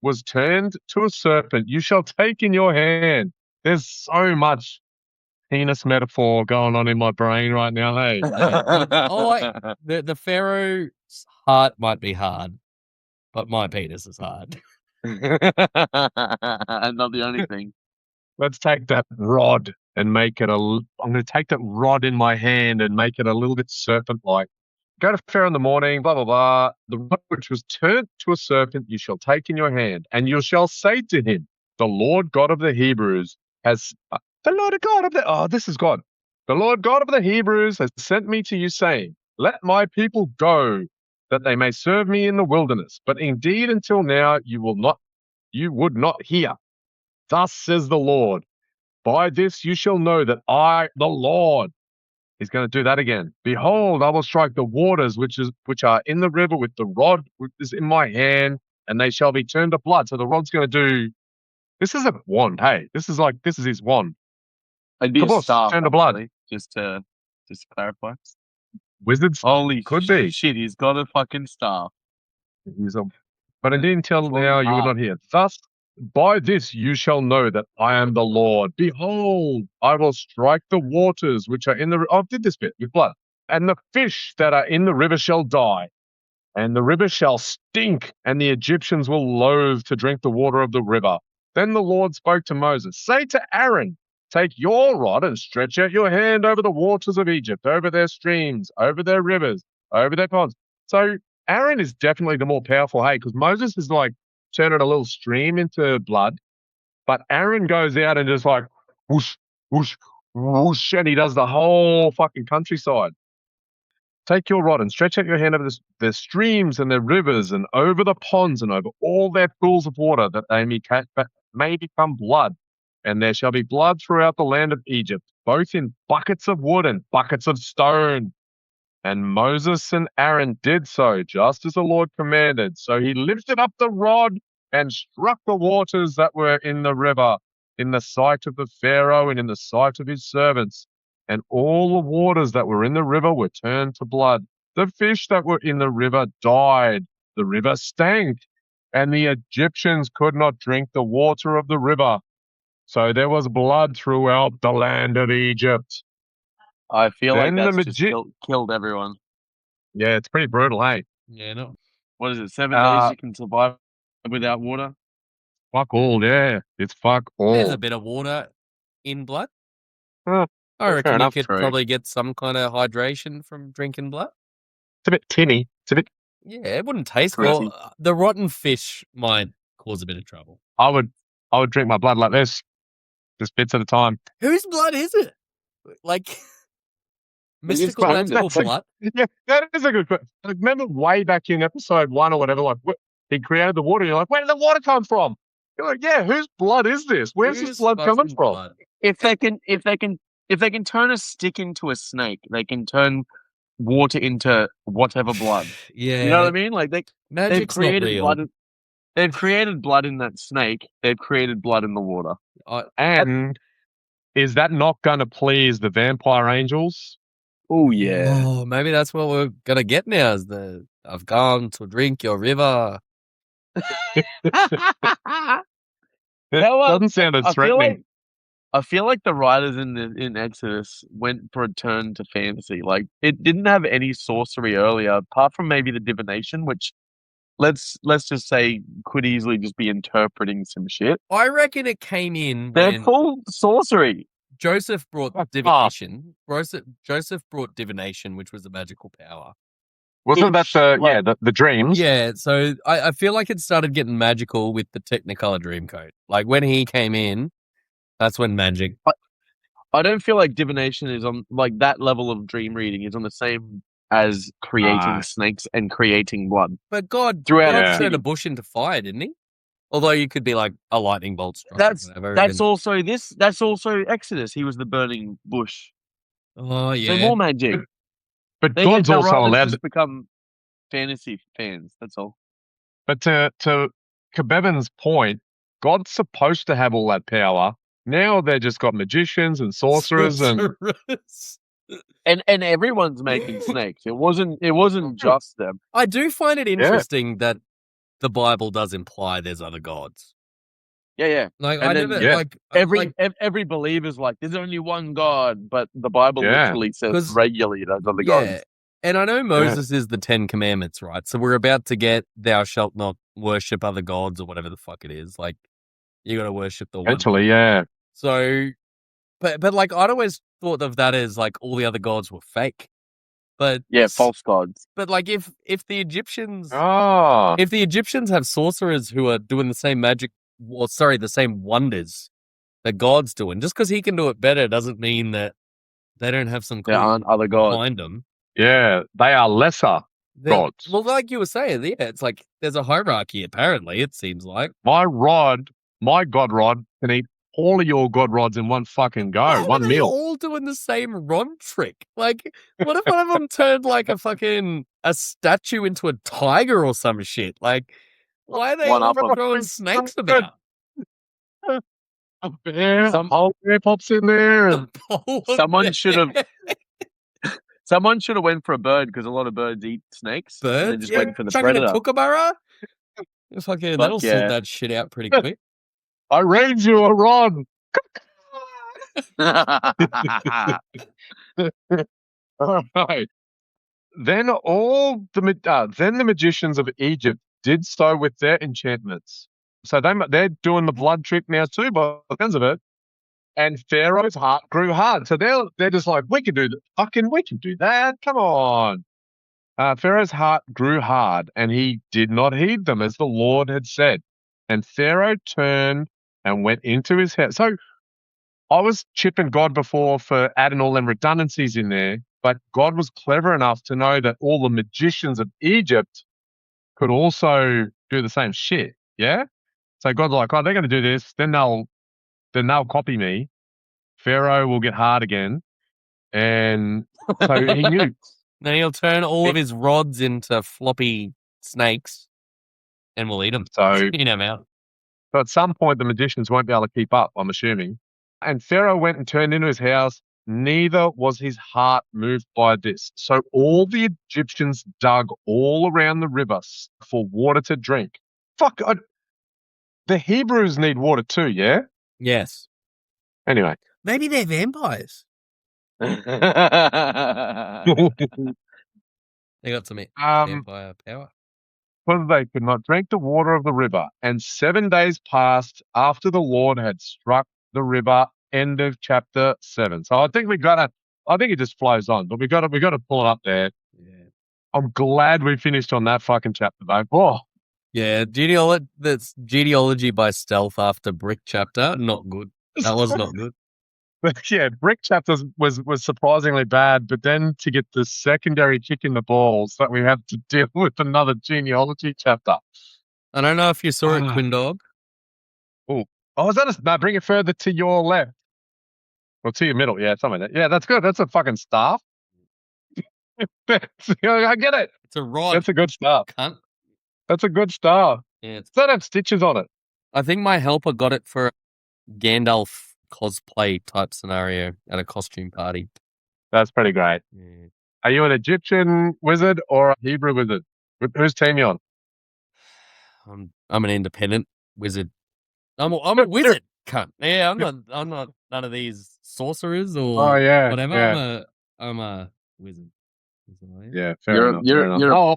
was turned to a serpent you shall take in your hand. There's so much penis metaphor going on in my brain right now. Hey, The Pharaoh's heart might be hard, but my penis is hard. And not the only thing. let's take that rod and make it I'm going to take that rod in my hand and make it a little bit serpent-like. Go to Pharaoh in the morning, blah, blah, blah. The rod which was turned to a serpent you shall take in your hand, and you shall say to him, the Lord God of the Hebrews has... the Lord God of the... Oh, this is God. The Lord God of the Hebrews has sent me to you, saying, let my people go, that they may serve me in the wilderness. But indeed, until now, you would not hear. Thus says the Lord, by this you shall know that I, the Lord, he's going to do that again. Behold, I will strike the waters which are in the river with the rod which is in my hand, and they shall be turned to blood. So the rod's going to do. This is a wand. Hey, this is his wand. It'd be Come a on, staff, turn to blood. actually, just to clarify. Wizards. Holy Could be. shit, he's got a fucking staff. But indeed, until It's really now you would hard. not hear. Thus, by this you shall know that I am the Lord. Behold, I will strike the waters which are in the... I did this bit with blood. And the fish that are in the river shall die. And the river shall stink, and the Egyptians will loathe to drink the water of the river. Then the Lord spoke to Moses, say to Aaron, take your rod and stretch out your hand over the waters of Egypt, over their streams, over their rivers, over their ponds. So Aaron is definitely the more powerful, hey, because Moses is like turning a little stream into blood. But Aaron goes out and just like whoosh, whoosh, whoosh, and he does the whole fucking countryside. Take your rod and stretch out your hand over the streams and the rivers and over the ponds and over all their pools of water, that they may become blood. And there shall be blood throughout the land of Egypt, both in buckets of wood and buckets of stone. And Moses and Aaron did so, just as the Lord commanded. So he lifted up the rod and struck the waters that were in the river, in the sight of the Pharaoh and in the sight of his servants. And all the waters that were in the river were turned to blood. The fish that were in the river died. The river stank, and the Egyptians could not drink the water of the river. So there was blood throughout the land of Egypt. I feel like Then the that's just killed everyone. Yeah, it's pretty brutal, hey? Yeah, no. What is it? 7 days you can survive without water? Fuck all, yeah. It's fuck all. There's a bit of water in blood. Oh, I reckon you enough, could true. probably get some kind of hydration from drinking blood. It's a bit tinny. It's a bit. Yeah, it wouldn't taste Gritty. well. The rotten fish might cause a bit of trouble. I would drink my blood like this, just bits at a time. Whose blood is it? Like mystical quite- magical that's a- blood? Yeah, that is a good question. Like, remember way back in episode 1 or whatever, like he created the water. You're like, where did the water come from? You're like, yeah, whose blood is this? Where's Whose this blood coming fucking from? blood? If they can turn a stick into a snake, they can turn water into whatever blood. Yeah, You know what I mean? Like they've magic's not created real. blood. They've created blood in that snake. They've created blood in the water. And is that not going to please the vampire angels? Oh Oh, maybe that's what we're gonna get now. Is the I've gone to drink your river. It know what? doesn't sound as threatening. I feel like the writers in Exodus went for a turn to fantasy. Like it didn't have any sorcery earlier, apart from maybe the divination, which let's just say could easily just be interpreting some shit. I reckon it came in They're when full sorcery. Joseph brought That's divination. Joseph brought divination, which was a magical power. Wasn't that the dreams? Yeah, so I feel like it started getting magical with the Technicolor Dreamcoat. Like when he came in, that's when magic. I don't feel like divination is on like that level of dream reading is on the same as creating snakes and creating blood. But God Throughout Yeah. turned a bush into fire, didn't he? Although you could be like a lightning bolt struck. That's or whatever, that's and- also this. That's also Exodus. He was the burning bush. Oh So yeah. more magic. But They God's the also writers allowed. just become fantasy fans. That's all. But to Kebevin's point, God's supposed to have all that power. Now they just got magicians and sorcerers and Sorcerers. And everyone's making snakes. It wasn't just them. I do find it interesting that the Bible does imply there's other gods. Yeah. Like And I then, never yeah, like Every believer's like, there's only one God, but the Bible Yeah. literally says 'Cause- regularly there's other yeah. gods. And I know Moses is the 10 Commandments, right? So we're about to get thou shalt not worship other gods or whatever the fuck it is. Like you got to worship the one. eventually, yeah. So, but like I'd always thought of that as like all the other gods were fake. But Yeah, false gods. But like if the Egyptians Oh, if the Egyptians have sorcerers who are doing the same magic, the same wonders that God's doing, just because he can do it better doesn't mean that they don't have some There cool aren't other gods. behind them. yeah. They are lesser gods. Well, like you were saying, yeah, it's like there's a hierarchy. Apparently, it seems like. My God rod, can eat all of your God rods in one fucking go, Why one are they meal. all doing the same rod trick? Like, what if one of them turned like a statue into a tiger or some shit? Like, why are they One all up on- throwing snakes about? A bear, Some- whole bear pops in there. And Someone should have went for a bird because a lot of birds eat snakes. And then Birds? just Yeah, went for the chucking a predator. kookaburra? Fucking, that'll yeah. sort that shit out pretty quick. I raise you a rod. All right. Then the magicians of Egypt did so with their enchantments. So they're doing the blood trick now too, by the sounds of it. And Pharaoh's heart grew hard. So they're just like, we can do that. Come on. Pharaoh's heart grew hard, and he did not heed them, as the Lord had said. And Pharaoh turned and went into his house. So I was chipping God before for adding all them redundancies in there, but God was clever enough to know that all the magicians of Egypt could also do the same shit. Yeah. So God's like, oh, they're going to do this, then they'll copy me. Pharaoh will get hard again, and so he knew. Then he'll turn all of his rods into floppy snakes, and we'll eat them. So In our mouth. at some point, the magicians won't be able to keep up, I'm assuming. And Pharaoh went and turned into his house. Neither was his heart moved by this. So all the Egyptians dug all around the river for water to drink. Fuck, the Hebrews need water too, yeah? Yes. Anyway. Maybe they're vampires. They got some vampire power. For they could not drink the water of the river. And 7 days passed after the Lord had struck the river. End of chapter 7. So I think I think it just flows on, but we got to pull it up there. Yeah. I'm glad we finished on that fucking chapter, though. Oh. Yeah, that's genealogy by stealth after brick chapter. Not good. That was not good. But yeah, brick chapters was surprisingly bad, but then to get the secondary kick in the balls that we have to deal with another genealogy chapter. I don't know if you saw it, Quindog. Oh, is that no, bring it further to your left. Or to your middle, yeah, something like that. Yeah, that's good. That's a fucking staff. I get it. It's a rod. That's a good staff. Cunt. That's a good staff. Yeah, Does that have stitches on it? I think my helper got it for a Gandalf cosplay type scenario at a costume party. That's pretty great. Yeah. Are you an Egyptian wizard or a Hebrew wizard? Whose team you on? I'm an independent wizard. I'm a wizard, cunt. Yeah, I'm not none of these sorcerers or whatever. Yeah. I'm a wizard. Yeah, fair enough. You're a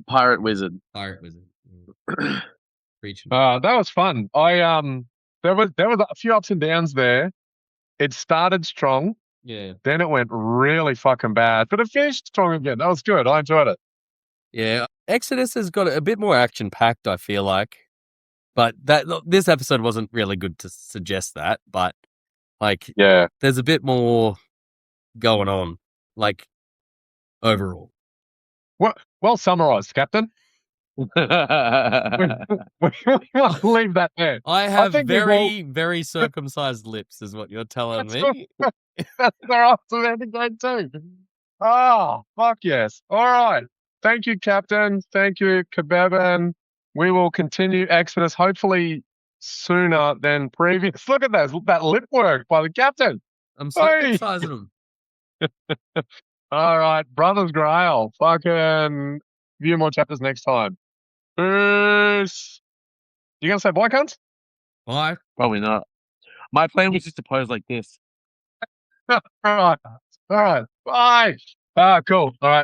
pirate wizard. Pirate wizard. Preaching. That was fun. There was a few ups and downs there. It started strong. Yeah. Then it went really fucking bad, but it finished strong again. That was good. I enjoyed it. Yeah, Exodus has got a bit more action packed, I feel like, but this episode wasn't really good to suggest that. But like, yeah, there's a bit more going on, like overall. Well summarized, Captain. we must leave that there. I have very circumcised lips, is what you're telling me. That's their awesome ending too. Oh, fuck yes. All right. Thank you, Captain. Thank you, Kebab. We will continue Exodus hopefully sooner than previous. Look at that lip work by the Captain. I'm circumcising them. All right. Brothers Grail. Fucking a few more chapters next time. Peace. You gonna say bye, cunts? Bye. Probably not. My plan was just to pose like this. All right. Bye. Cool. All right.